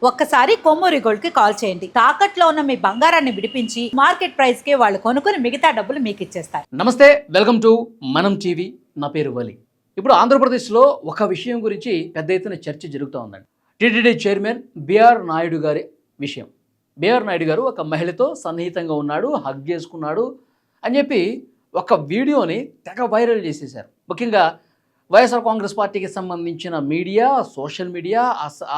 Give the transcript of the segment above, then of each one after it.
ఒక్కసారి కొమ్మూరి గోల్డ్ కి కాల్ చేయండి. తాకట్లో ఉన్న మీ బంగారాన్ని విడిపించి మార్కెట్ ప్రైస్ కి వాళ్ళు కొనుక్కుని మిగతా డబ్బులు మీకు ఇచ్చేస్తారు. నమస్తే, వెల్కమ్ టు మనం టీవీ. నా పేరు వలి. ఇప్పుడు ఆంధ్రప్రదేశ్లో ఒక విషయం గురించి పెద్ద ఎత్తున చర్చ జరుగుతూ ఉందండి. టీటీడీ చైర్మన్ బిఆర్ నాయుడు గారి విషయం. బిఆర్ నాయుడు గారు ఒక మహిళతో సన్నిహితంగా ఉన్నాడు, హగ్ చేసుకున్నాడు అని చెప్పి ఒక వీడియోని తెగ వైరల్ చేసేశారు. ముఖ్యంగా వైఎస్ఆర్ కాంగ్రెస్ పార్టీకి సంబంధించిన మీడియా, సోషల్ మీడియా,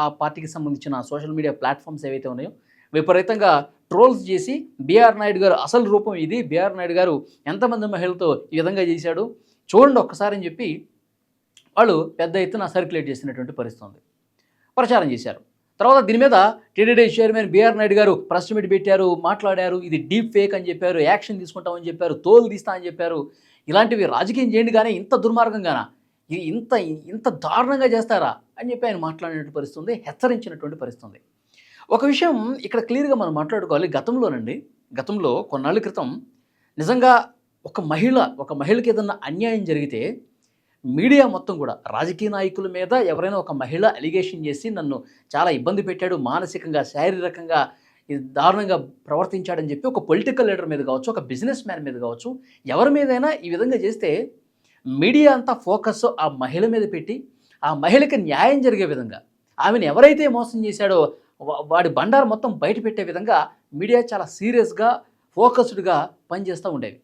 ఆ పార్టీకి సంబంధించిన సోషల్ మీడియా ప్లాట్ఫామ్స్ ఏవైతే ఉన్నాయో విపరీతంగా ట్రోల్స్ చేసి బిఆర్ నాయుడు గారు అసలు రూపం ఇది, బిఆర్ నాయుడు గారు ఎంతమంది మహిళలతో ఈ విధంగా చేశాడు చూడండి ఒక్కసారి అని చెప్పి వాళ్ళు పెద్ద ఎత్తున సర్క్యులేట్ చేసినటువంటి పరిస్థితి ఉంది, ప్రచారం చేశారు. తర్వాత దీని మీద టీటీడీ చైర్మన్ బిఆర్ నాయుడు గారు ప్రెస్ మీట్ పెట్టారు, మాట్లాడారు. ఇది డీప్ ఫేక్ అని చెప్పారు, యాక్షన్ తీసుకుంటామని చెప్పారు, తోలు తీస్తా అని చెప్పారు. ఇలాంటివి రాజకీయం చేయండి కానీ ఇంత దుర్మార్గంగానా, ఇది ఇంత ఇంత దారుణంగా చేస్తారా అని చెప్పి ఆయన మాట్లాడినటువంటి పరిస్థితి ఉంది, హెచ్చరించినటువంటి పరిస్థితి ఉంది. ఒక విషయం ఇక్కడ క్లియర్గా మనం మాట్లాడుకోవాలి. గతంలో కొన్నాళ్ళ క్రితం నిజంగా ఒక మహిళకి ఏదన్నా అన్యాయం జరిగితే మీడియా మొత్తం కూడా రాజకీయ నాయకుల మీద ఎవరైనా ఒక మహిళ అలిగేషన్ చేసి నన్ను చాలా ఇబ్బంది పెట్టాడు, మానసికంగా శారీరకంగా దారుణంగా ప్రవర్తించాడని చెప్పి ఒక పొలిటికల్ లీడర్ మీద కావచ్చు, ఒక బిజినెస్ మ్యాన్ మీద కావచ్చు, ఎవరి మీదైనా ఈ విధంగా చేస్తే మీడియా అంతా ఫోకస్ ఆ మహిళ మీద పెట్టి ఆ మహిళకి న్యాయం జరిగే విధంగా, ఆమెను ఎవరైతే మోసం చేశాడో వాడి బండారు మొత్తం బయట పెట్టే విధంగా మీడియా చాలా సీరియస్గా ఫోకస్డ్గా పనిచేస్తూ ఉండేవి.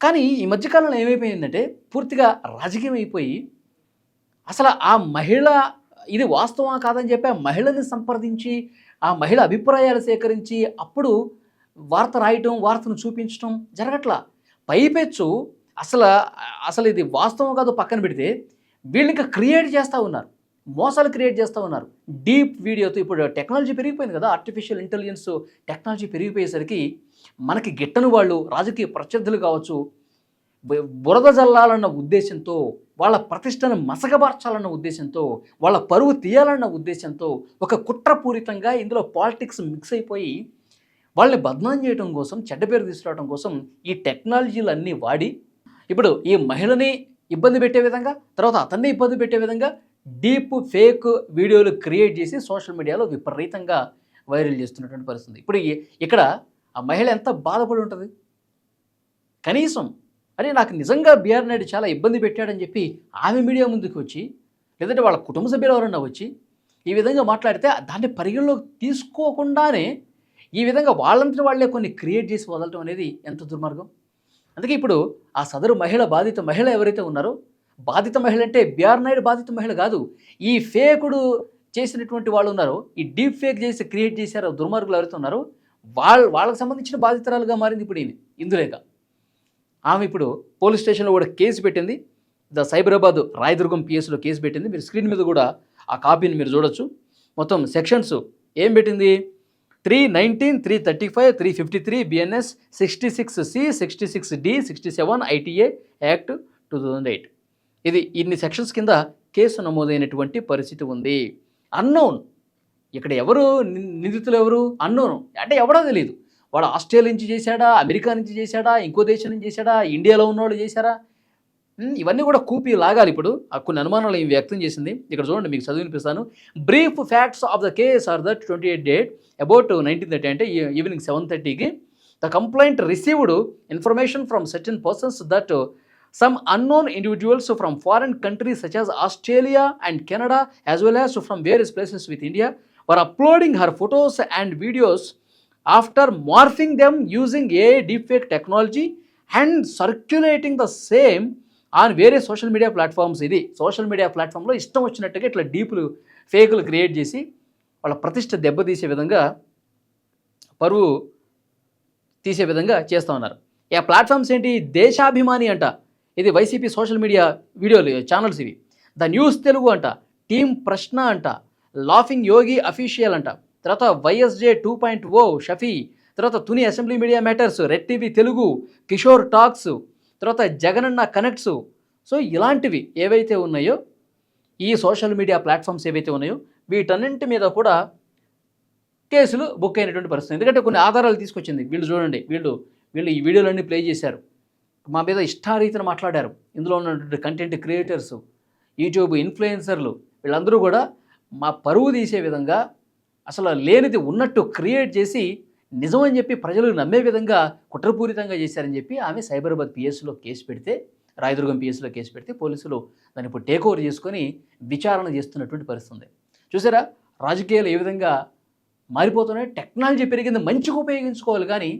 కానీ ఈ మధ్యకాలంలో ఏమైపోయిందంటే పూర్తిగా రాజకీయం అయిపోయి అసలు ఆ మహిళ ఇది వాస్తవం కాదని చెప్పి ఆ మహిళని సంప్రదించి ఆ మహిళ అభిప్రాయాలు సేకరించి అప్పుడు వార్త రాయటం, వార్తను చూపించడం జరగట్లా. పైపెచ్చు అసలు ఇది వాస్తవం కాదు పక్కన పెడితే వీళ్ళు ఇంకా క్రియేట్ చేస్తూ ఉన్నారు, మోసాలు క్రియేట్ చేస్తూ ఉన్నారు డీప్ వీడియోతో. ఇప్పుడు టెక్నాలజీ పెరిగిపోయింది కదా, ఆర్టిఫిషియల్ ఇంటెలిజెన్స్ టెక్నాలజీ పెరిగిపోయేసరికి మనకి గిట్టని వాళ్ళు రాజకీయ ప్రత్యర్థులు కావచ్చు, బురద జల్లాలన్న ఉద్దేశంతో, వాళ్ళ ప్రతిష్టను మసకబార్చాలన్న ఉద్దేశంతో, వాళ్ళ పరువు తీయాలన్న ఉద్దేశంతో ఒక కుట్రపూరితంగా ఇందులో పాలిటిక్స్ మిక్స్ అయిపోయి వాళ్ళని బద్నాం చేయడం కోసం, చెడ్డ పేరు తీసుకురావడం కోసం ఈ టెక్నాలజీలు అన్నీ వాడి ఇప్పుడు ఈ మహిళని ఇబ్బంది పెట్టే విధంగా, తర్వాత అతన్ని ఇబ్బంది పెట్టే విధంగా డీప్ ఫేక్ వీడియోలు క్రియేట్ చేసి సోషల్ మీడియాలో విపరీతంగా వైరల్ చేస్తున్నటువంటి పరిస్థితి. ఇప్పుడు ఇక్కడ ఆ మహిళ ఎంత బాధపడి ఉంటుంది. కనీసం అరే నాకు నిజంగా బిఆర్ నాయుడు చాలా ఇబ్బంది పెట్టాడని చెప్పి ఆమె మీడియా ముందుకు వచ్చి, లేదంటే వాళ్ళ కుటుంబ సభ్యులు ఎవరన్నా వచ్చి ఈ విధంగా మాట్లాడితే దాన్ని పరిగణలోకి తీసుకోకుండానే ఈ విధంగా వాళ్ళంతటి వాళ్ళే కొన్ని క్రియేట్ చేసి వదలటం అనేది ఎంత దుర్మార్గం. అందుకే ఇప్పుడు ఆ సదరు బాధిత మహిళ ఎవరైతే ఉన్నారో, బాధిత మహిళ అంటే బిఆర్ నాయుడు బాధిత మహిళ కాదు, ఈ ఫేకుడు చేసినటువంటి వాళ్ళు ఉన్నారో, ఈ డీప్ ఫేక్ చేసి క్రియేట్ చేశారో దుర్మార్గులు ఎవరైతే ఉన్నారో వాళ్ళకి సంబంధించిన బాధితురాలుగా మారింది ఇప్పుడు ఇందులేక. ఆమె ఇప్పుడు పోలీస్ స్టేషన్లో కూడా కేసు పెట్టింది, సైబరాబాద్ రాయదుర్గం పిఎస్లో కేసు పెట్టింది. మీరు స్క్రీన్ మీద కూడా ఆ కాపీని మీరు చూడొచ్చు. మొత్తం సెక్షన్స్ ఏం పెట్టింది: 319, 335, 353 BNS, 66C, 66D, 67 ITA act 2008. ఇది ఇన్ని సెక్షన్స్ కింద కేసు నమోదైనటువంటి పరిస్థితి ఉంది. అన్నోన్, ఇక్కడ ఎవరు నిందితులు, ఎవరు అన్నోన్ అంటే ఎవడో తెలియదు. వాడు ఆస్ట్రేలియా నుంచి చేశాడా, అమెరికా నుంచి చేశాడా, ఇంకో దేశం నుంచి చేశాడా, ఇండియాలో ఉన్నవాళ్ళు చేశారా, ఇవన్నీ కూడా కూపీ లాగాలి. ఇప్పుడు కొన్ని అనుమానాలు ఏమి వ్యక్తం చేసింది. ఇక్కడ చూడండి, మీకు చదివినిపిస్తాను. Brief facts of the case are that 28 date about 1930 అంటే ఈవినింగ్ 7:30కి the complaint received information from certain persons that some unknown individuals from foreign countries such as Australia and Canada as well as from various places with India were uploading her photos and videos after morphing them using a deep fake technology and circulating the same on వేరే social media platforms. ఇది social media ప్లాట్ఫామ్లో ఇష్టం వచ్చినట్టుగా ఇట్లా డీపులు ఫేకులు create చేసి వాళ్ళ ప్రతిష్ట దెబ్బతీసే విధంగా, పరువు తీసే విధంగా చేస్తూ ఉన్నారు. ఈ ప్లాట్ఫామ్స్ ఏంటి? దేశాభిమాని అంట, ఇది వైసీపీ సోషల్ మీడియా వీడియోలు ఛానల్స్ ఇవి. ద న్యూస్ తెలుగు అంట, టీమ్ ప్రశ్న అంట, లాఫింగ్ యోగి అఫీషియల్ అంట, తర్వాత వైఎస్జే 2.0 షఫీ, తర్వాత Tuni assembly media matters, red TV Telugu, Kishore talks, తర్వాత జగనన్న కనెక్ట్స్. సో ఇలాంటివి ఏవైతే ఉన్నాయో ఈ సోషల్ మీడియా ప్లాట్ఫామ్స్ ఏవైతే ఉన్నాయో వీటన్నింటి మీద కూడా కేసులు బుక్ అయినటువంటి పరిస్థితి. ఎందుకంటే కొన్ని ఆధారాలు తీసుకొచ్చింది. వీళ్ళు చూడండి, వీళ్ళు ఈ వీడియోలన్నీ ప్లే చేశారు, మా మీద ఇష్టారీతిన మాట్లాడారు. ఇందులో ఉన్నటువంటి కంటెంట్ క్రియేటర్స్, యూట్యూబ్ ఇన్ఫ్లుయెన్సర్లు, వీళ్ళందరూ కూడా మా పరువు తీసే విధంగా అసలు లేనిది ఉన్నట్టు క్రియేట్ చేసి నిజమని చెప్పి ప్రజలు నమ్మే విధంగా కుట్రపూరితంగా చేశారని చెప్పి ఆమె సైబరాబాద్ పిఎస్లో కేసు పెడితే, రాయదుర్గం పిఎస్లో కేసు పెడితే పోలీసులు దాన్ని ఇప్పుడు టేక్ ఓవర్ చేసుకొని విచారణ చేస్తున్నటువంటి పరిస్థితి ఉంది. చూసారా రాజకీయాలు ఏ విధంగా మారిపోతున్నాయి. టెక్నాలజీ పెరిగింది మంచిగా ఉపయోగించుకోవాలి, కానీ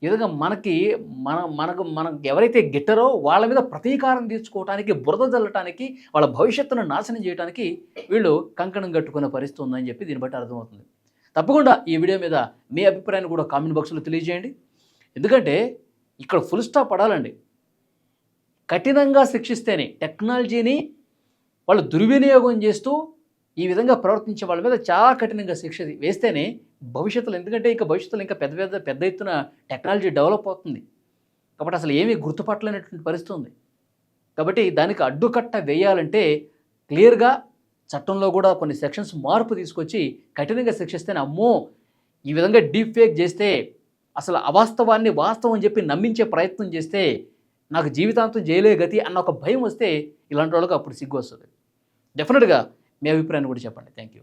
ఈ విధంగా మనకు ఎవరైతే గిట్టరో వాళ్ళ మీద ప్రతీకారం తీర్చుకోవడానికి, బురద జల్లటానికి, వాళ్ళ భవిష్యత్తును నాశనం చేయడానికి వీళ్ళు కంకణం కట్టుకునే పరిస్థితి ఉందని చెప్పి దీన్ని బట్టి అర్థమవుతుంది. తప్పకుండా ఈ వీడియో మీద మీ అభిప్రాయాన్ని కూడా కామెంట్ బాక్స్లో తెలియజేయండి. ఎందుకంటే ఇక్కడ ఫుల్ స్టాప్ పడాలండి. కఠినంగా శిక్షిస్తేనే, టెక్నాలజీని వాళ్ళు దుర్వినియోగం చేస్తూ ఈ విధంగా ప్రవర్తించే వాళ్ళ మీద చాలా కఠినంగా శిక్ష వేస్తేనే భవిష్యత్తులో, ఎందుకంటే ఇంకా భవిష్యత్తులో ఇంకా పెద్ద ఎత్తున టెక్నాలజీ డెవలప్ అవుతుంది. కాబట్టి అసలు ఏమీ గుర్తుపట్టలేనటువంటి పరిస్థితి ఉంది. కాబట్టి దానికి అడ్డుకట్ట వేయాలంటే క్లియర్గా చట్టంలో కూడా కొన్ని సెక్షన్స్ మార్పు తీసుకొచ్చి కఠినంగా శిక్షిస్తేనే, అమ్మో ఈ విధంగా డీప్ ఫేక్ చేస్తే, అసలు అవాస్తవాన్ని వాస్తవం చెప్పి నమ్మించే ప్రయత్నం చేస్తే నాకు జీవితాంతం జైలే గతి అన్న ఒక భయం వస్తే ఇలాంటి వాళ్ళకి అప్పుడు సిగ్గు వస్తుంది. డెఫినెట్గా మీ అభిప్రాయాన్ని కూడా చెప్పండి. Thank you.